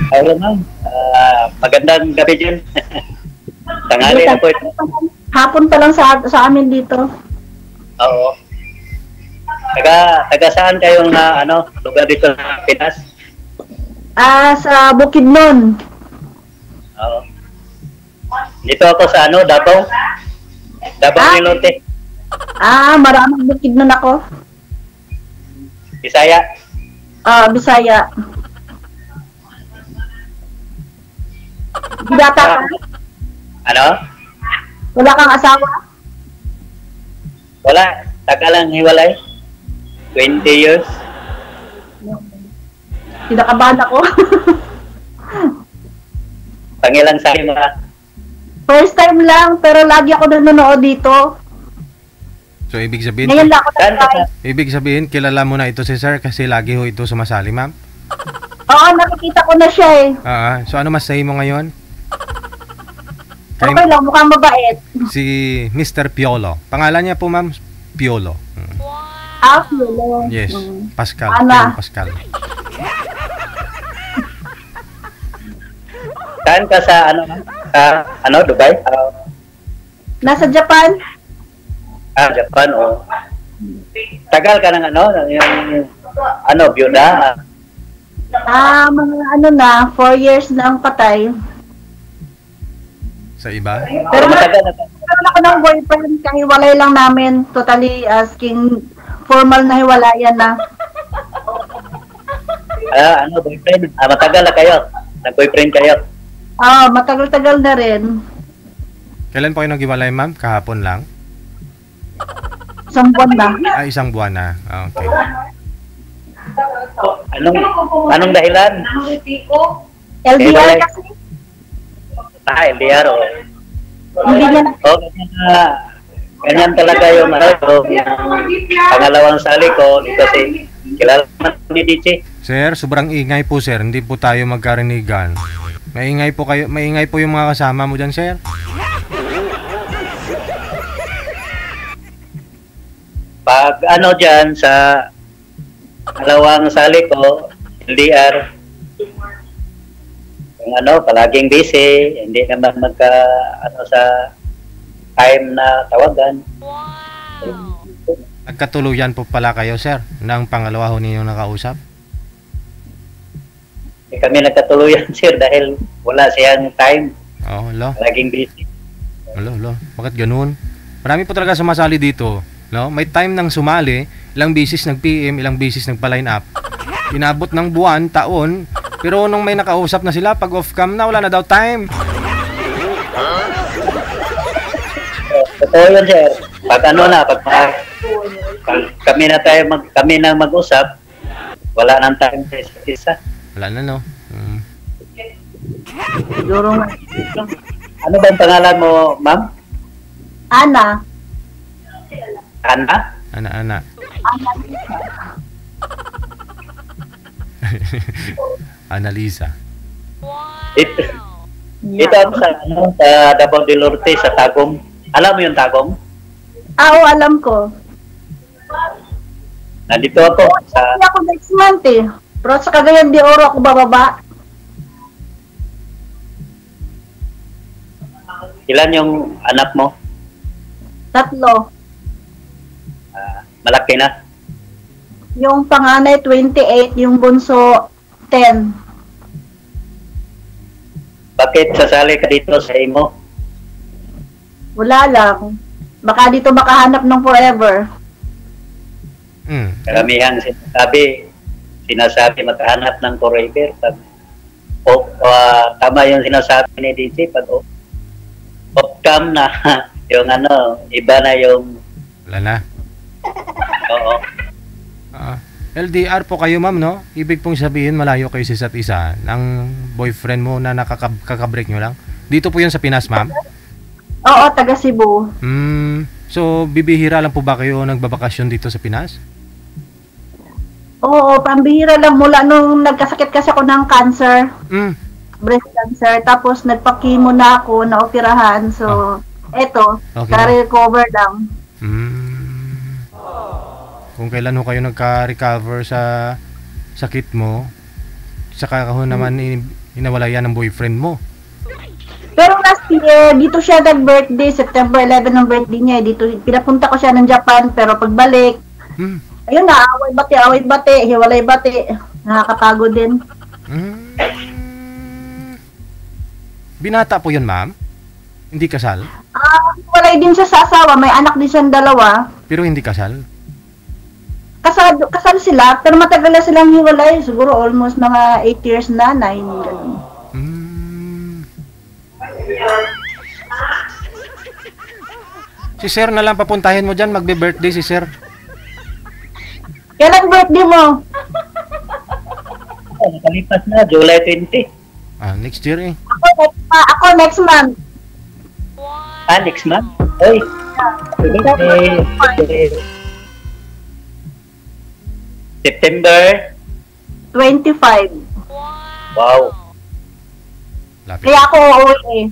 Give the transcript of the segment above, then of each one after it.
Hello, ma'am. Magandang gabi dyan. Tanghali na po ito. Hapon pa lang sa amin dito. Oo. Taga saan kayong lugar dito sa Pinas? Sa Bukidnon. Oo. Dito ako sa Davao. Davao del Norte. Maraming Bukidnon ako. Bisaya. Bisaya. Bidata ka? Ano? Wala kang asawa? Wala. Taga lang hiwalay. 20 years. Pinakabahan ako. Pangilang sa mga. First time lang, pero lagi ako nanonood dito. So, ibig sabihin, Ngayon lang ako nag-try. ibig sabihin, kilala mo na ito si Sir kasi lagi ho ito sumasali, ma'am? Oo, nakikita ko na siya eh. So, ano mas say mo ngayon? Okay lang, mukhang mabait. Si Mr. Piolo. Pangalan niya po, ma'am, Piolo. Piolo. Yes, Pascal. Ana. Pascal. Saan ka sa Dubai? Nasa Japan? Japan, o. Tagal ka ng yung byuda. Mga 4 years na ang patay. Sa iba? Pero matagal na. meron ako ng boyfriend, kahiwalay lang namin. Totally asking formal na hiwalayan na. Boyfriend? Matagal na kayo. Nag-boyfriend kayo. Matagal-tagal na rin. Kailan po kayo nag-iwalay, ma'am? Kahapon lang? Isang buwan na. Isang buwan na. Okay. Anong dahilan? LDR kasi. LDR, o. Hindi niya Ganyan talaga yung pangalawang sali ko kasi kilala ni DJ. Sir, sobrang ingay po, sir. Hindi po tayo magkarinigan. Maingay po yung mga kasama mo dyan, sir. Pag dyan sa dalawang sali ko, LDR, yung palaging busy, hindi naman sa time na tawagan. Nagkatuluyan po pala kayo, sir, ng pangalawa ho ninyong nakausap? Kami nagkatuluyan, sir, dahil wala siyang time. Hello? Palaging busy. Hello. Bakit ganun? Marami po talaga sumasali dito. No? May time nang sumali, ilang bisis nag-PM, ilang bisis nagpa-line up. Inabot ng buwan, taon, pero nung may nakausap na sila, pag off-cam na, wala na daw time. Totoo yun, sir. Pag kami na mag-usap, wala nang time sa isa't isa. Wala na, no? Siguro nga. Ano ba ang pangalan mo, ma'am? Ana. Ana? Ana. Annalisa. Ito ako sa Davao del Norte, sa Tagum. Alam mo yung Tagum? Oo, alam ko. Nandito ako sa... Hindi ako next month eh. Pero sa Cagayan de Oro ako bababa. Ilan yung anak mo? 3. Malaki na. Yung panganay 28, yung bunso 10. Bakit sasali ka dito sa imo? Wala lang. Baka dito makahanap ng forever. Karamihan sinasabi makahanap ng forever. Tama yung sinasabi ni DJ pag off-cam na yung iba na yung... Wala na. Oo. LDR po kayo, ma'am, no? Ibig pong sabihin, malayo kayo sa isa't isa ng boyfriend mo na nakakabreak nyo lang. Dito po yun sa Pinas, ma'am? Oo, taga Cebu. So, bibihira lang po ba kayo nagbabakasyon dito sa Pinas? Oo, pambihira lang mula nung nagkasakit kasi ako ng cancer. Breast cancer. Tapos nagpa-chemo na ako, na-operahan. So, eto, Okay. recover lang. Kung kailan ho kayo nagka-recover sa sakit mo, Saka ako naman inawalayan ng boyfriend mo. Pero last year, dito siya nag-birthday, September 11 ng birthday niya. Dito, pinapunta ko siya ng Japan, pero pagbalik, ayun na, away bati, hiwalay bati. Nakakapagod din. Binata po yun, ma'am? Hindi kasal? Hiwalay din siya sa asawa, may anak din siyang dalawa. Pero hindi kasal? Kasal sila, pero matagal na silang hiwalay. Siguro almost mga 8 years na, 9, ganun. Si sir na lang papuntahin mo dyan, magbe-birthday si sir. Kailan birthday mo? Nakalipas na, July 20. Next year eh. Ako next month. Next month? Oy. September 25. Wow. Lapit. Kaya ako uuwi eh.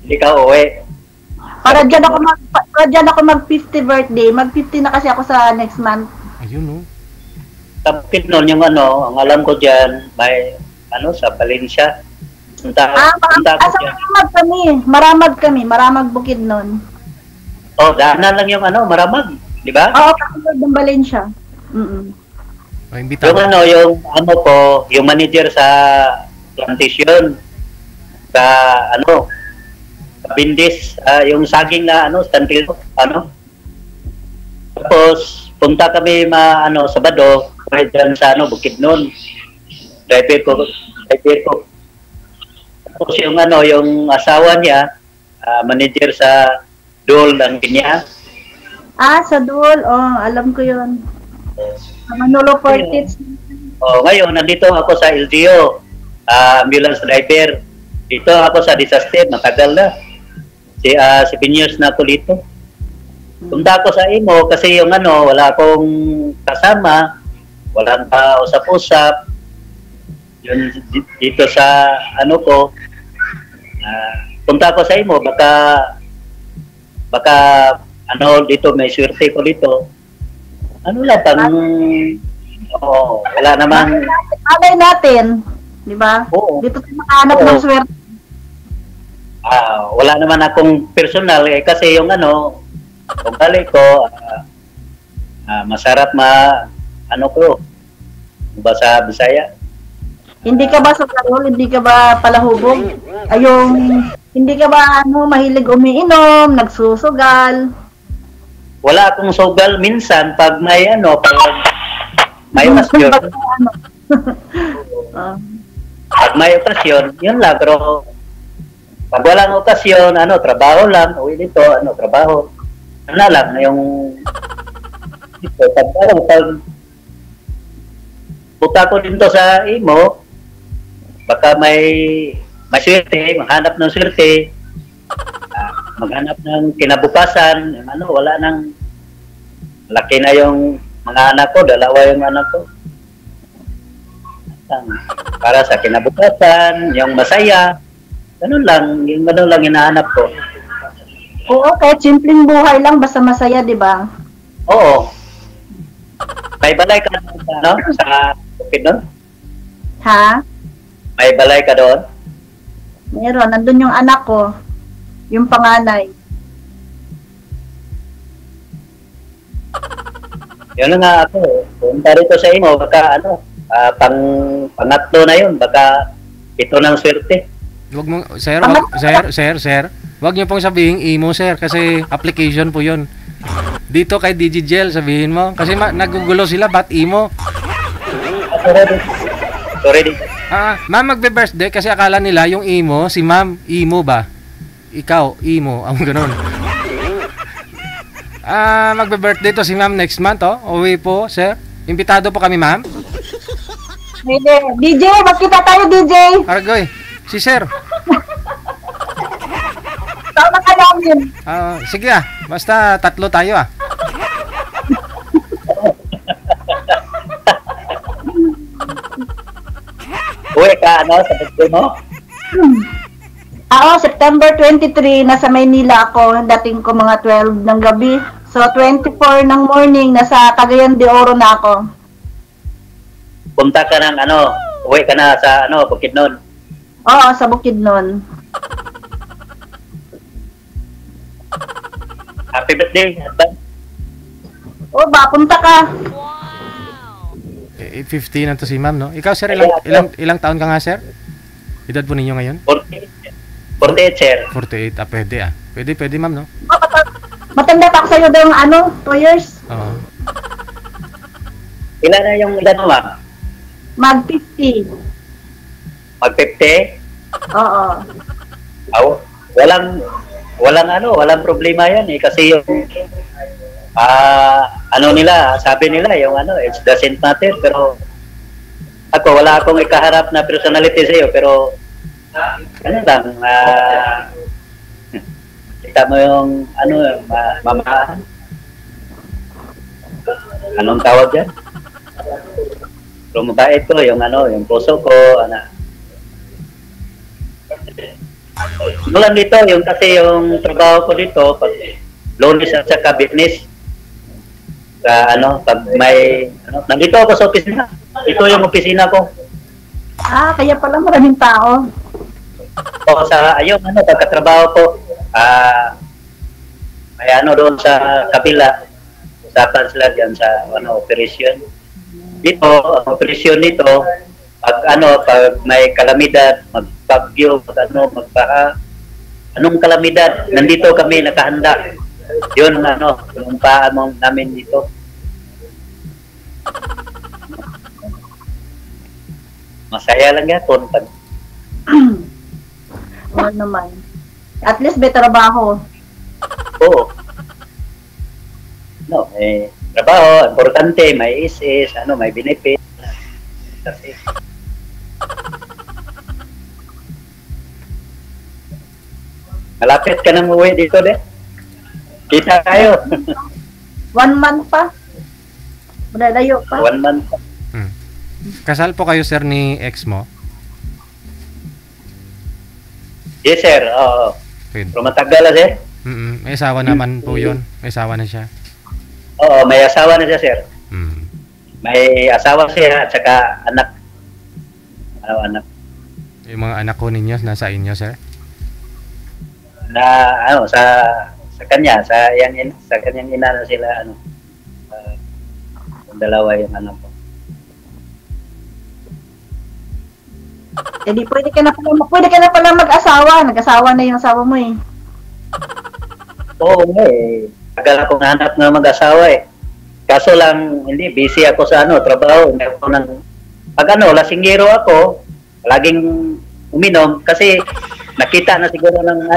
Hindi ka uwi. Para dyan ako mag 50 birthday. Mag 50 na kasi ako sa next month. Ayun, oh. Tapos nun yung ang alam ko dyan, may sa Valencia. Punta ko dyan. Maramag bukid nun. Daanan lang yung Maramag, di ba? Oo, kasunod ng Valencia. Imbitado. Yung yung manager sa plantation, sa Bindis, yung saging na stantil, Tapos, punta kami Sabado, dyan sa Bukidnon. Driver ko. Tapos yung asawa niya, manager sa Dole ng Pinya. Sa Dole, alam ko yun. Manolo Portits. Ngayon, nandito ako sa LGO, ambulance driver. Dito ako sa disaster, matagal na. Si Pinyos na ako dito. Punta ako sa imo kasi yung wala akong kasama, walang usap-usap. Yun dito sa ko. Punta ako sa imo, baka dito may swerte ko dito. Wala namang alay natin, di ba? Oo. Dito tayo makahanap ng swerte. Wala naman akong personal kasi yung kung balik ko, masarap ko ba sa Bisaya. Hindi ka ba sugarol? Hindi ka ba palahubog? Hindi ka ba mahilig umiinom, nagsusugal? Wala akong sugal minsan pag may pag may okasyon. Pag may okasyon, yun lang. Pero pag walang okasyon, trabaho lang. Uwi dito, trabaho. Lang, yung dito, pag puta ko dito sa imo, baka may swerte, maghanap ng swerte, maghanap ng kinabukasan, wala nang laki na yung mga anak ko, dalawa yung anak ko. Para sa kinabukasan, yung masaya, ganun lang hinahanap ko. Oo, kahit simpleng buhay lang, basta masaya, di ba? Oo. May balay ka sa bukid doon? Ha? May balay ka doon? Meron, nandun yung anak ko, yung panganay. Yun nga ako. Punta rito sa imo, baka pangatlo na yun, baka ito ng swerte. Wag mo, sir, sir. Wag niyo pong sabihin imo, sir, kasi application po 'yon. Dito kay Digigel sabihin mo kasi nagugulo sila bat imo. Sorry. Ma'am magbe-birthday kasi akala nila yung imo si ma'am imo ba? Ikaw imo, ang ganoon. Magbe-birthday to si ma'am next month, Uwi po, sir. Imbitado po kami, ma'am. DJ, magkita tayo, DJ. Argoy, si sir. Tama ka namin. Sige basta 3 tayo Uwi ka sa birthday mo? September 23, nasa Maynila ako. Dating ko mga 12 ng gabi. So, 24 ng morning, nasa Cagayan de Oro na ako. punta ka ng ano, uwi ka na sa ano, Bukidnon. Oo, sa Bukidnon. Happy birthday, advance. O ba, punta ka. 8:50 na to si ma'am, no? Ikaw, sir, ilang taon ka nga, sir? Edad po ninyo ngayon? 48, sir. 48, pwede ah. Pwede, ma'am, no? Matanda pa ako sa'yo daw ng 2 years. Oo. Ilan na yung ilan mo, ma'am? Mag-50. Mag-50? Oo. Walang problema yan eh. Kasi yung, sabi nila, yung it doesn't matter. Pero, wala akong ikaharap na personality sa'yo. Pero, kita mo yung, mama, anong tawag yan? Pero mabait ko, yung puso ko, Mulan dito, kasi yung trabaho ko dito, pag lunes at saka business, pag may, nandito ako sa opisina. Ito yung opisina ko. Kaya pala maraming tao. O pagkatrabaho ko, may doon sa kabila, usapan sila dyan sa operasyon. Dito, ang operasyon nito, pag may kalamidad, magpagyo, magbaha, anong kalamidad, nandito kami nakahanda. Yun yung paamong namin dito. Masaya lang yan, pag Oo naman. At least may trabaho. oo. May trabaho, importante, may isis, may benefit. Kasi, malapit ka nang uwi dito, de. Kita tayo. 1 month pa. Malalayo pa. 1 month pa. Kasal po kayo, sir, ni ex mo? Yes, sir. Oo. Pwede. Pero matagal na, sir. May asawa naman po yun. May asawa na siya. Oo, may asawa na siya, sir. Mm. May asawa siya at saka anak. Anak. Yung mga anak ko ninyo, nasa inyo, sir? Na, sa kanya, sa kanyang ina na sila, yung dalawa yung anak ko. Di pwede ka na pala mag-asawa. Nag-asawa na yung asawa mo eh. Oo, tagal akong hanap na mag-asawa eh. Kaso lang, hindi, busy ako sa trabaho. Hindi ako pag lasinggero ako, laging uminom kasi nakita na siguro ng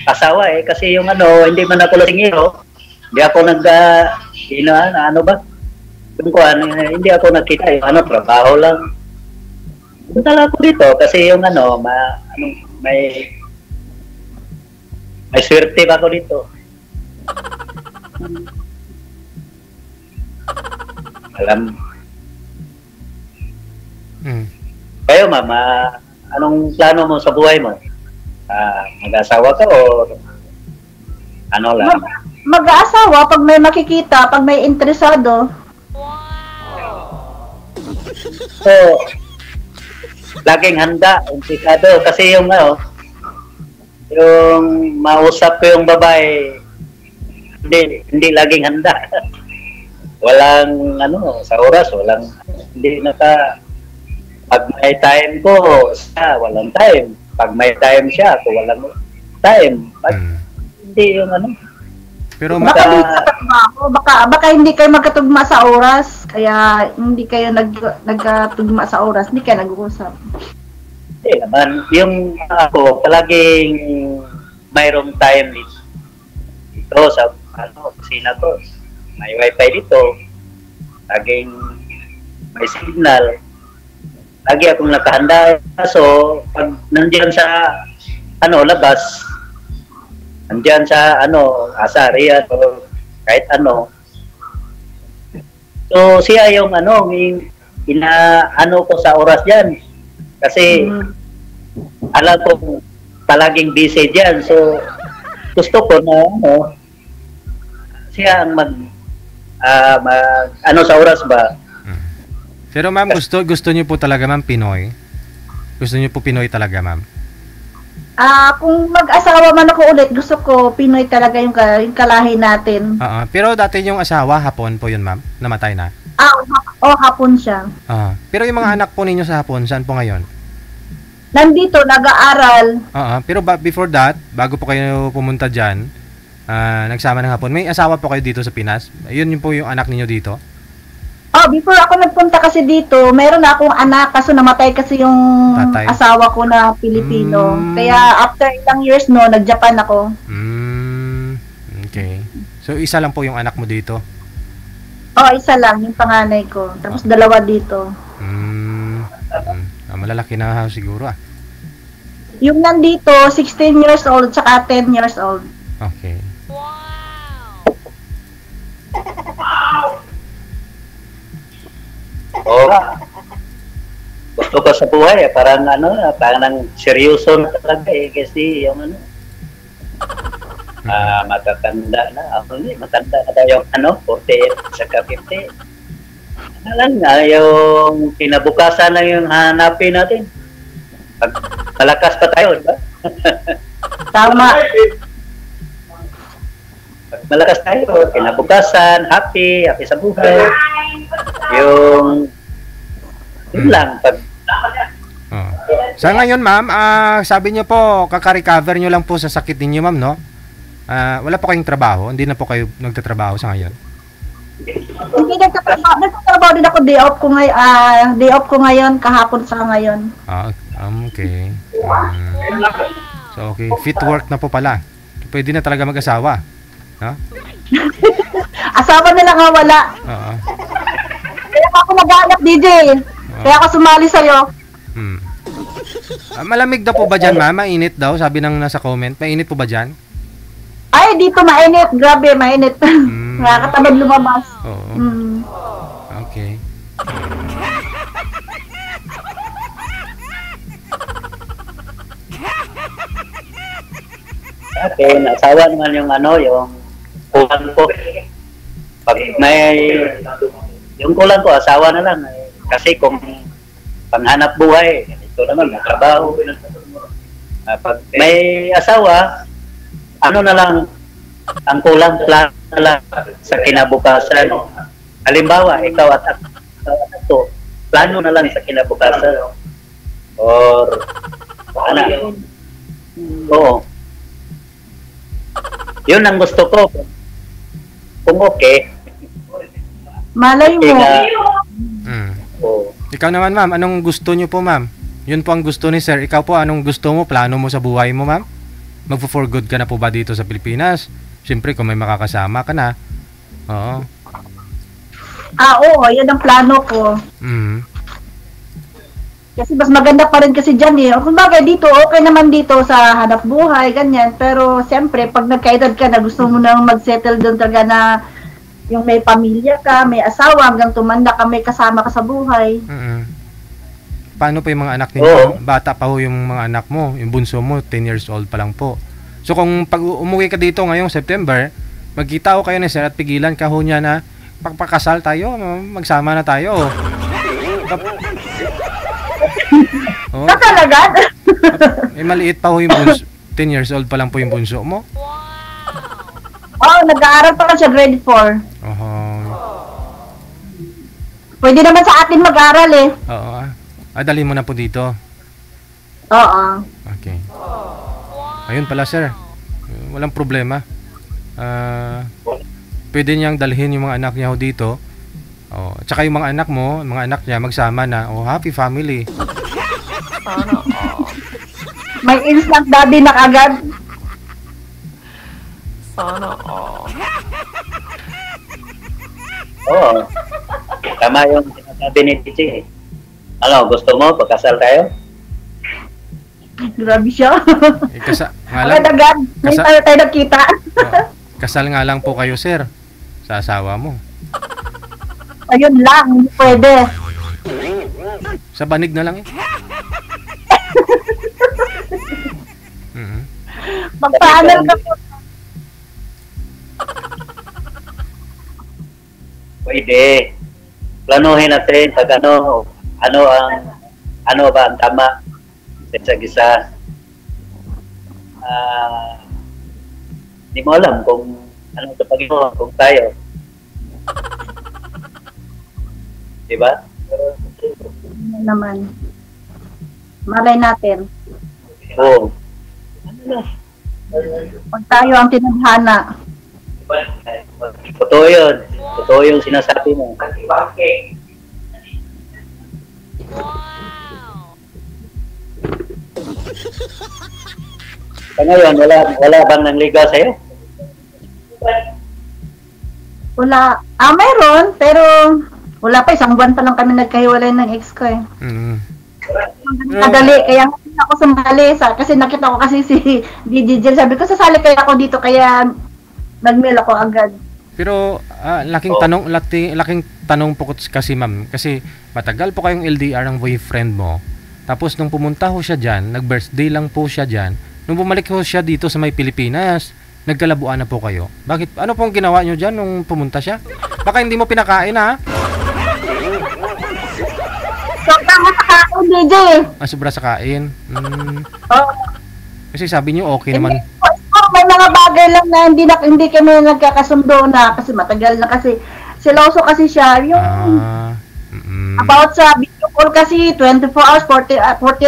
asawa eh. Kasi yung hindi man ako lasinggero, hindi ako hindi ako nakita yung trabaho lang. Punta lang ako dito kasi yung may swerte ba ako dito. Alam. Kayo, mama, anong plano mo sa buhay mo? Mag-asawa ka o lang? Mag-aasawa pag may makikita, pag may interesado. So, laging handa, interesado. Kasi yung mausap ko yung babae, hindi laging handa. Walang sa oras, hindi pag may time ko, siya, walang time. Pag may time siya, ako walang time. Hindi yung Pero baka hindi kayo magkatugma sa oras, kaya hindi kayo nagkatugma sa oras, hindi kayo nag-uusap. Hindi naman, yung ako, palaging mayroong time dito sa opisina ko. May wifi dito, laging may signal. Lagi akong nakahanda. So, pag nandiyan sa labas, nandiyan sa asariya o kahit So, siya yung ko sa oras diyan. Kasi alam ko palaging busy diyan. So, gusto ko na siya ang sa oras ba. Pero ma'am, gusto niyo po talaga ma'am Pinoy? Gusto niyo po Pinoy talaga ma'am? Kung mag-asawa man ako ulit, gusto ko Pinoy talaga yung kalahi natin. Pero dati yung asawa, Hapon po yun ma'am? Namatay na? Hapon siya. Pero yung mga anak po ninyo sa Hapon, saan po ngayon? Nandito, nag-aaral. Pero before that, bago po kayo pumunta dyan, nagsama ng Hapon, may asawa po kayo dito sa Pinas? Yun yung po yung anak ninyo dito? Before ako nagpunta kasi dito, meron na akong anak kaso namatay kasi yung Tatay. asawa ko na Pilipino. Kaya after ilang years nag-Japan ako. Okay. So isa lang po yung anak mo dito? Isa lang, yung panganay ko. Tapos dalawa dito. Malalaki na siguro Yung nandito, 16 years old, tsaka 10 years old. Okay. Gusto ko sa buhay, parang seryoso na talaga kasi yung matatanda na. Matanda na tayo 48 sa 50. Yung kinabukasan na yung hanapin natin. Pag malakas pa tayo, diba? Tama. Pag malakas tayo, kinabukasan, happy sa buhay. Yun lang. Sa ngayon ma'am, sabi niyo po, kaka-recover niyo lang po sa sakit ninyo ma'am, no? Wala po kayong trabaho? Hindi na po kayo nagtatrabaho sa ngayon? Hindi nagtatrabaho din ako, day off ko ngayon, kahapon sa ngayon. Okay. So okay, fit work na po pala. Pwede na talaga mag-asawa. No? Asawa na lang wala. Kaya ako nag-aanap, DJ. Kaya ako sumali sa'yo. Malamig daw po ba dyan, ma'am? Mainit daw, sabi ng nasa comment. Mainit po ba dyan? Ay, dito mainit. Grabe, mainit. Nakakatamad lumabas. Oo. Okay. Okay, nasawa naman yung yung kulang ko. Pag yung kulang ko, asawa na lang. Kasi kung panghanap buhay, ito naman, trabaho. Pag may asawa, na lang, ang kulang plano na lang sa kinabukasan. Halimbawa, ikaw at ako, plano na lang sa kinabukasan. Or, oo. Yun ang gusto ko. Kung okay. Malay mo. Ikaw naman ma'am, anong gusto niyo po ma'am? Yun po ang gusto ni sir. Ikaw po, anong gusto mo, plano mo sa buhay mo ma'am? Magpo-for good ka na po ba dito sa Pilipinas? Siyempre kung may makakasama ka na. Oo. Oo, yun ang plano ko. Kasi mas maganda pa rin kasi dyan Kung bagay dito, okay naman dito sa hanap buhay, ganyan. Pero siyempre, pag nagkaedad ka na, gusto mo nang mag-settle doon talaga na yung may pamilya ka, may asawa, hanggang tumanda ka, may kasama ka sa buhay. Paano po yung mga anak ninyo? Bata pa ho yung mga anak mo. Yung bunso mo, 10 years old pa lang po. So kung pag umuwi ka dito ngayong September, magkita ho kayo ni sir at pigilan ka ho niya na pagpakasal tayo, magsama na tayo. Talaga? Maliit pa ho yung bunso. 10 years old pa lang po yung bunso mo. Nag-aaral pa lang siya, grade 4. Pwede naman sa atin mag-aral Oo. Dali mo na po dito. Oo. Okay. Ayun pala sir. Walang problema. Pwede niyang dalhin yung mga anak niya ho dito. At saka yung mga anak mo, mga anak niya magsama na. Happy family. May instant daddy na agad. Tama yung sinasabi ni DJ. Gusto mo, pagkasal tayo? Grabe siya. Agad-agad. May tayo nakita. Kasal nga lang po kayo, sir. Sa asawa mo. Ayun lang, hindi pwede. Sa banig na lang Magpaalam ka po. Pwede. planuhin natin pag ano ba ang tama sa isa't isa. Hindi mo alam kung ano sa Panginoon, kung tayo. Diba? Ano naman. Malay natin. Oo. Pag tayo ang tinadhana. Totoo yun. Totoo yung sinasabi mo. Sa ngayon, wala bang nangligaw sa'yo? Wala. Mayroon, pero wala pa. Isang buwan pa lang kami nagkahiwalay ng ex ko eh. Kadali, kaya hindi ako sumali. Kasi nakita ko kasi si DJ Jill. Sabi ko, sasali kaya ako dito, kaya nag-mail ako agad. Pero laking tanong po kasi ma'am, kasi matagal po kayong LDR ng boyfriend mo. Tapos nung pumunta ho siya diyan, nag-birthday lang po siya diyan. Nung bumalik ho siya dito sa may Pilipinas, nagkalabuan na po kayo. Bakit? Ano pong ginawa niyo diyan nung pumunta siya? Baka hindi mo pinakain ha? Sobra mo sa kain, DJ. Sobra sa kain. Oh. Kasi sabi niyo okay naman. May mga bagay lang na hindi kami nagkakasundo na kasi matagal na kasi siloso kasi siya yung about sa video call kasi 24 hours 48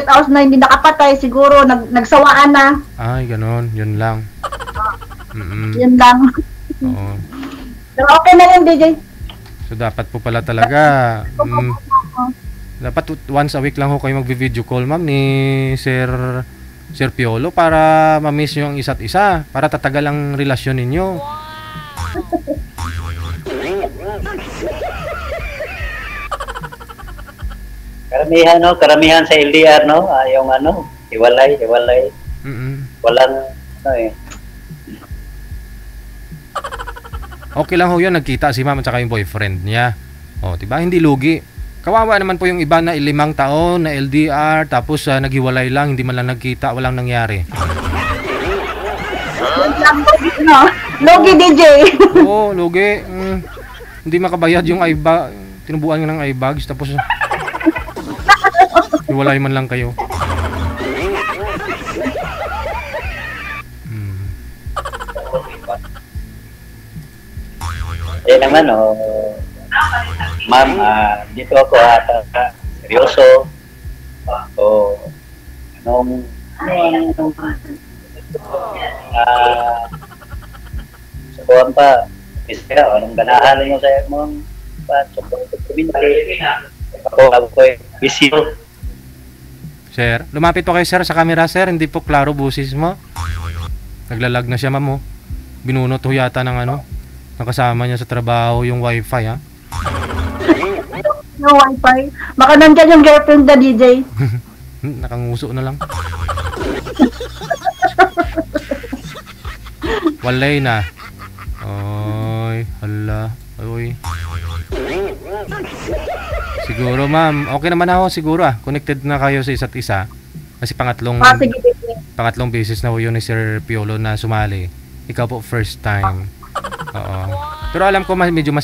hours na hindi nakapatay siguro nagsawaan na. Ay ganon, yun lang. Yun lang. Oo. Pero okay na yun, DJ. So dapat po pala talaga dapat once a week lang ho kayo magvi-video call ma'am ni Sir Piolo para ma-miss nyo ang isa't isa, para tatagal ang relasyon ninyo. Karamihan sa LDR, no? Yung hiwalay. Walang, Okay lang ho yun, nagkita si ma'am at saka yung boyfriend niya. O, diba? Hindi lugi. Kawawa naman po yung iba na 5 taon na LDR tapos naghiwalay lang, hindi man lang nagkita, walang nangyari. Logi DJ. Oo, logi. Hindi makabayad yung iBag, tinubuan nga ng iBags tapos hiwalay man lang kayo. Naman ma'am, dito ako seryoso. Subuhan pa. Anong ganahan nyo sa mong ako busy. Sir, lumapit po kayo sir sa camera sir, hindi po klaro busis mo. Naglalag na siya ma'am. Binunot ho yata ng nakasama niya sa trabaho yung wifi ha. No wifi. Baka nandyan yung girlfriend na DJ. Nakanguso na lang. Walay na. Oy, hala. Oy. Siguro ma'am, okay naman ako siguro Connected na kayo sa isa't isa. Kasi pangatlong beses na ho yun ni Sir Piolo na sumali. Ikaw po first time. Oo. Pero alam ko medyo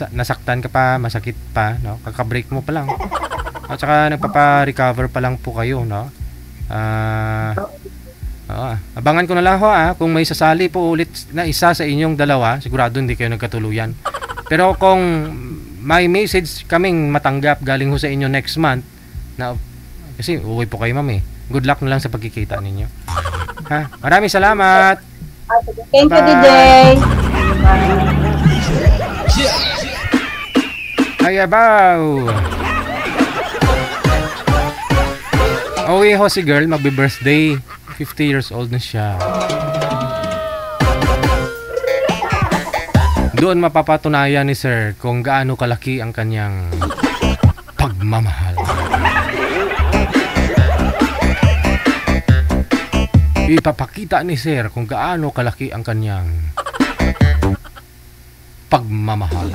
nasaktan ka pa, masakit pa, no? Kaka-break mo pa lang. At saka nagpapa-recover pa lang po kayo, no? Abangan ko na lang ho kung may sasali po ulit na isa sa inyong dalawa, sigurado hindi kayo nagkatuluyan. Pero kung may message kaming matanggap galing ho sa inyo next month, na kasi uuwi po kayo ma'am Good luck na lang sa pagkikita ninyo. Ha? Maraming salamat. Thank you, DJ. Ayabaw. Uwi ho si girl, magbe-birthday. 50 years old na siya. Doon mapapatunayan ni Sir kung gaano kalaki ang kanyang pagmamahal. Ipapakita ni Sir kung gaano kalaki ang kanyang pagmamahal.